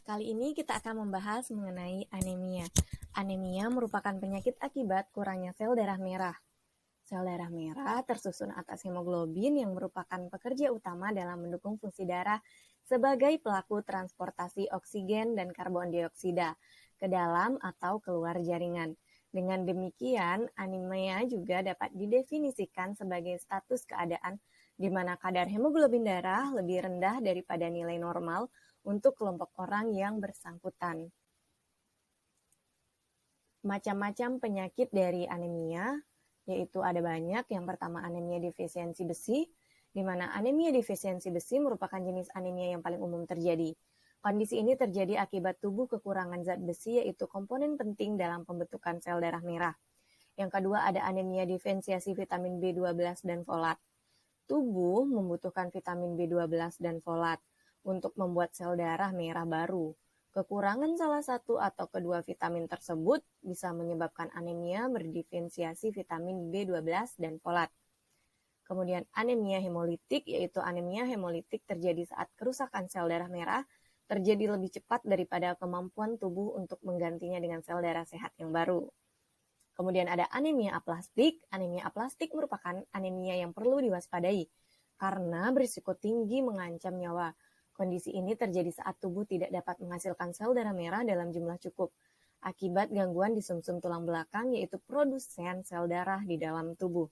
Kali ini kita akan membahas mengenai anemia. Anemia merupakan penyakit akibat kurangnya sel darah merah. Sel darah merah tersusun atas hemoglobin yang merupakan pekerja utama dalam mendukung fungsi darah sebagai pelaku transportasi oksigen dan karbon dioksida ke dalam atau keluar jaringan. Dengan demikian, anemia juga dapat didefinisikan sebagai status keadaan di mana kadar hemoglobin darah lebih rendah daripada nilai normal untuk kelompok orang yang bersangkutan. Macam-macam penyakit dari anemia, yaitu ada banyak. Yang pertama anemia defisiensi besi, di mana anemia defisiensi besi merupakan jenis anemia yang paling umum terjadi. Kondisi ini terjadi akibat tubuh kekurangan zat besi, yaitu komponen penting dalam pembentukan sel darah merah. Yang kedua ada anemia defisiensi vitamin B12 dan folat. Tubuh membutuhkan vitamin B12 dan folat untuk membuat sel darah merah baru. Kekurangan salah satu atau kedua vitamin tersebut bisa menyebabkan anemia berdifensiasi vitamin B12 dan folat. Kemudian anemia hemolitik, yaitu anemia hemolitik terjadi saat kerusakan sel darah merah terjadi lebih cepat daripada kemampuan tubuh untuk menggantinya dengan sel darah sehat yang baru. Kemudian ada anemia aplastik. Anemia aplastik merupakan anemia yang perlu diwaspadai karena berisiko tinggi mengancam nyawa. Kondisi ini terjadi saat tubuh tidak dapat menghasilkan sel darah merah dalam jumlah cukup akibat gangguan di sumsum tulang belakang, yaitu produsen sel darah di dalam tubuh.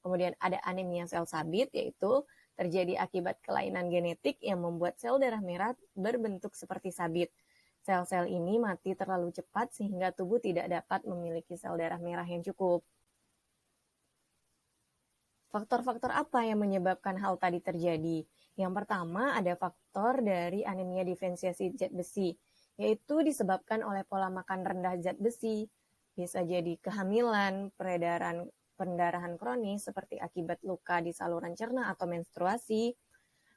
Kemudian ada anemia sel sabit, yaitu terjadi akibat kelainan genetik yang membuat sel darah merah berbentuk seperti sabit. Sel-sel ini mati terlalu cepat sehingga tubuh tidak dapat memiliki sel darah merah yang cukup. Faktor-faktor apa yang menyebabkan hal tadi terjadi? Yang pertama ada faktor dari anemia defisiensi zat besi, yaitu disebabkan oleh pola makan rendah zat besi. Bisa jadi kehamilan, peredaran pendarahan kronis seperti akibat luka di saluran cerna atau menstruasi,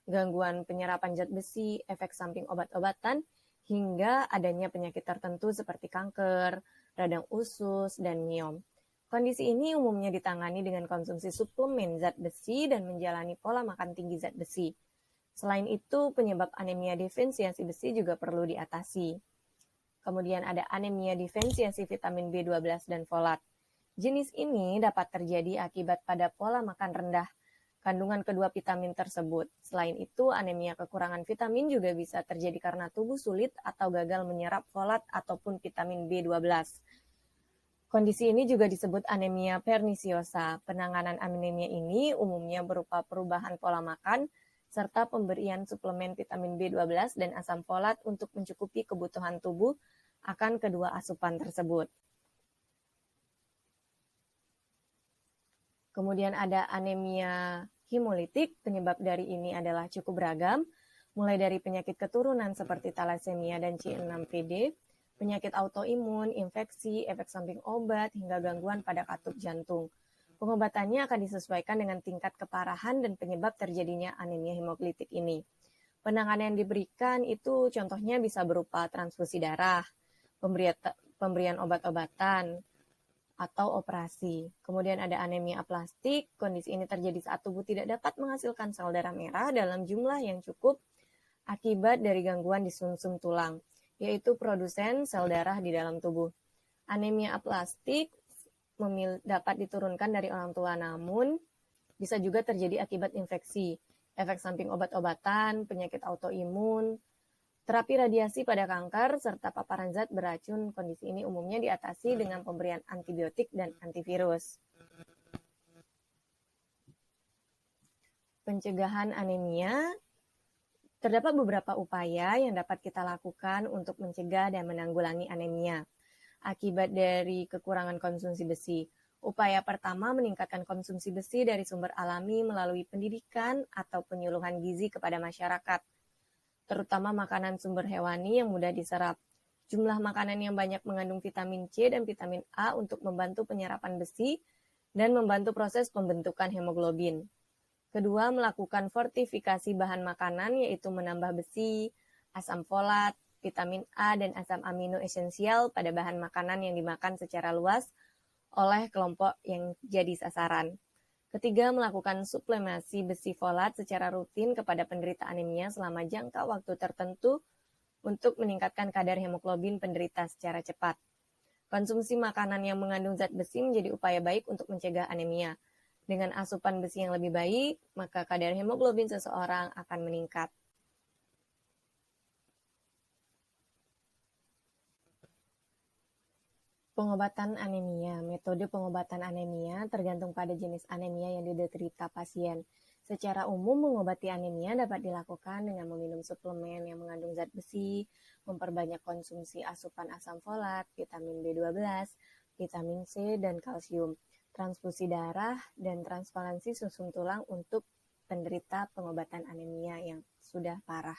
gangguan penyerapan zat besi, efek samping obat-obatan, hingga adanya penyakit tertentu seperti kanker, radang usus, dan miom. Kondisi ini umumnya ditangani dengan konsumsi suplemen zat besi dan menjalani pola makan tinggi zat besi. Selain itu, penyebab anemia defisiensi besi juga perlu diatasi. Kemudian ada anemia defisiensi vitamin B12 dan folat. Jenis ini dapat terjadi akibat pada pola makan rendah kandungan kedua vitamin tersebut. Selain itu, anemia kekurangan vitamin juga bisa terjadi karena tubuh sulit atau gagal menyerap folat ataupun vitamin B12. Kondisi ini juga disebut anemia pernisiosa. Penanganan anemia ini umumnya berupa perubahan pola makan serta pemberian suplemen vitamin B12 dan asam folat untuk mencukupi kebutuhan tubuh akan kedua asupan tersebut. Kemudian ada anemia hemolitik. Penyebab dari ini adalah cukup beragam, mulai dari penyakit keturunan seperti talasemia dan C6PD, penyakit autoimun, infeksi, efek samping obat, hingga gangguan pada katup jantung. Pengobatannya akan disesuaikan dengan tingkat keparahan dan penyebab terjadinya anemia hemolitik ini. Penanganan yang diberikan itu contohnya bisa berupa transfusi darah, pemberian obat-obatan, atau operasi. Kemudian ada anemia aplastik. Kondisi ini terjadi saat tubuh tidak dapat menghasilkan sel darah merah dalam jumlah yang cukup akibat dari gangguan di sumsum tulang, yaitu produsen sel darah di dalam tubuh. Anemia aplastik dapat diturunkan dari orang tua, namun bisa juga terjadi akibat infeksi, efek samping obat-obatan, penyakit autoimun, terapi radiasi pada kanker, serta paparan zat beracun. Kondisi ini umumnya diatasi dengan pemberian antibiotik dan antivirus. Pencegahan anemia. Terdapat beberapa upaya yang dapat kita lakukan untuk mencegah dan menanggulangi anemia akibat dari kekurangan konsumsi besi. Upaya pertama meningkatkan konsumsi besi dari sumber alami melalui pendidikan atau penyuluhan gizi kepada masyarakat, terutama makanan sumber hewani yang mudah diserap. Jumlah makanan yang banyak mengandung vitamin C dan vitamin A untuk membantu penyerapan besi dan membantu proses pembentukan hemoglobin. Kedua, melakukan fortifikasi bahan makanan, yaitu menambah besi, asam folat, vitamin A, dan asam amino esensial pada bahan makanan yang dimakan secara luas oleh kelompok yang jadi sasaran. Ketiga, melakukan suplemasi besi folat secara rutin kepada penderita anemia selama jangka waktu tertentu untuk meningkatkan kadar hemoglobin penderita secara cepat. Konsumsi makanan yang mengandung zat besi menjadi upaya baik untuk mencegah anemia. Dengan asupan besi yang lebih baik, maka kadar hemoglobin seseorang akan meningkat. Pengobatan anemia. Metode pengobatan anemia tergantung pada jenis anemia yang diderita pasien. Secara umum, mengobati anemia dapat dilakukan dengan meminum suplemen yang mengandung zat besi, memperbanyak konsumsi asupan asam folat, vitamin B12, vitamin C, dan kalsium, transfusi darah, dan transplantasi sum tulang untuk penderita pengobatan anemia yang sudah parah.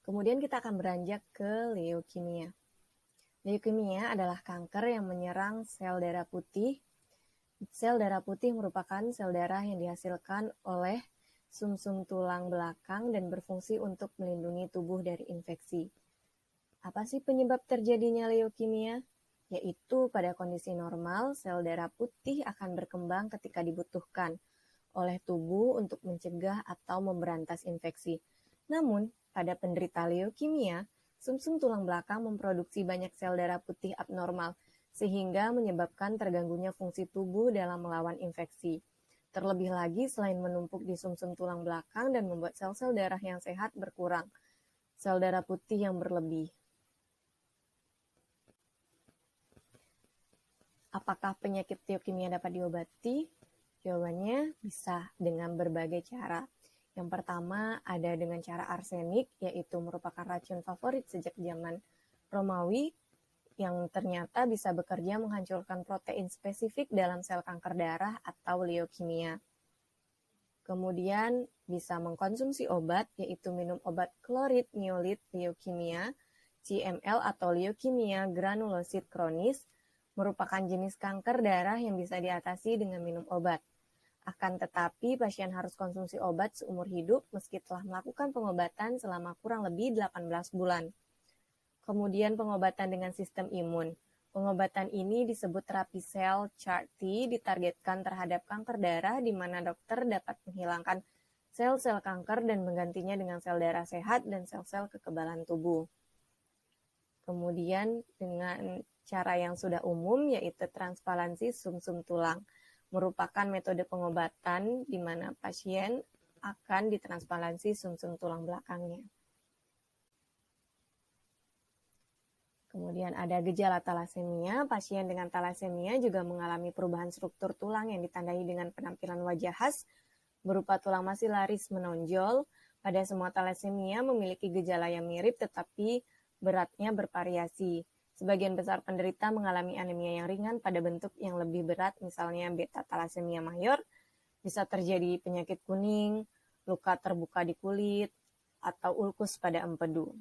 Kemudian kita akan beranjak ke leukemia. Leukemia adalah kanker yang menyerang sel darah putih. Sel darah putih merupakan sel darah yang dihasilkan oleh sumsum tulang belakang dan berfungsi untuk melindungi tubuh dari infeksi. Apa sih penyebab terjadinya leukemia? Yaitu pada kondisi normal, sel darah putih akan berkembang ketika dibutuhkan oleh tubuh untuk mencegah atau memberantas infeksi. Namun, pada penderita leukemia, sumsum tulang belakang memproduksi banyak sel darah putih abnormal, sehingga menyebabkan terganggunya fungsi tubuh dalam melawan infeksi. Terlebih lagi, selain menumpuk di sumsum tulang belakang dan membuat sel-sel darah yang sehat berkurang, sel darah putih yang berlebih. Apakah penyakit leukemia dapat diobati? Jawabannya bisa dengan berbagai cara. Yang pertama ada dengan cara arsenik, yaitu merupakan racun favorit sejak zaman Romawi yang ternyata bisa bekerja menghancurkan protein spesifik dalam sel kanker darah atau leukemia. Kemudian bisa mengkonsumsi obat, yaitu minum obat klorid miolit leukemia, CML atau leukemia granulosit kronis, merupakan jenis kanker darah yang bisa diatasi dengan minum obat. Akan tetapi, pasien harus konsumsi obat seumur hidup meski telah melakukan pengobatan selama kurang lebih 18 bulan. Kemudian pengobatan dengan sistem imun. Pengobatan ini disebut terapi sel CAR-T ditargetkan terhadap kanker darah di mana dokter dapat menghilangkan sel-sel kanker dan menggantinya dengan sel darah sehat dan sel-sel kekebalan tubuh. Kemudian dengan cara yang sudah umum yaitu transplantasi sumsum tulang. Merupakan metode pengobatan di mana pasien akan ditransplantasi sumsum tulang belakangnya. Kemudian ada gejala talasemia. Pasien dengan talasemia juga mengalami perubahan struktur tulang yang ditandai dengan penampilan wajah khas berupa tulang masilaris menonjol. Pada semua talasemia memiliki gejala yang mirip tetapi beratnya bervariasi. Sebagian besar penderita mengalami anemia yang ringan pada bentuk yang lebih berat, misalnya beta talasemia mayor, bisa terjadi penyakit kuning, luka terbuka di kulit, atau ulkus pada empedu.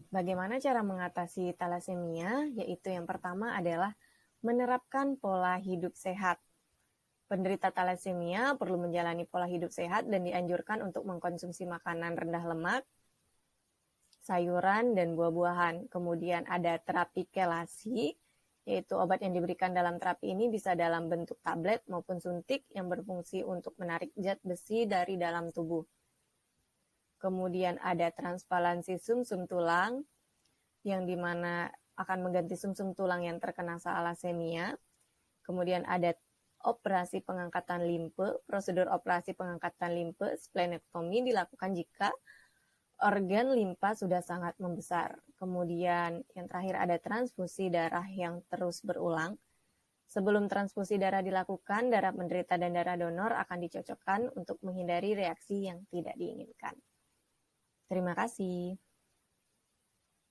Bagaimana cara mengatasi talasemia? Yaitu yang pertama adalah menerapkan pola hidup sehat. Penderita talasemia perlu menjalani pola hidup sehat dan dianjurkan untuk mengkonsumsi makanan rendah lemak, sayuran, dan buah-buahan. Kemudian ada terapi kelasi, yaitu obat yang diberikan dalam terapi ini bisa dalam bentuk tablet maupun suntik yang berfungsi untuk menarik zat besi dari dalam tubuh. Kemudian ada transplantasi sumsum tulang, yang dimana akan mengganti sumsum tulang yang terkena salasemia. Kemudian ada operasi pengangkatan limfe. Prosedur operasi pengangkatan limfe, splenektomi, dilakukan jika organ limpa sudah sangat membesar. Kemudian yang terakhir ada transfusi darah yang terus berulang. Sebelum transfusi darah dilakukan, darah penderita dan darah donor akan dicocokkan untuk menghindari reaksi yang tidak diinginkan. Terima kasih.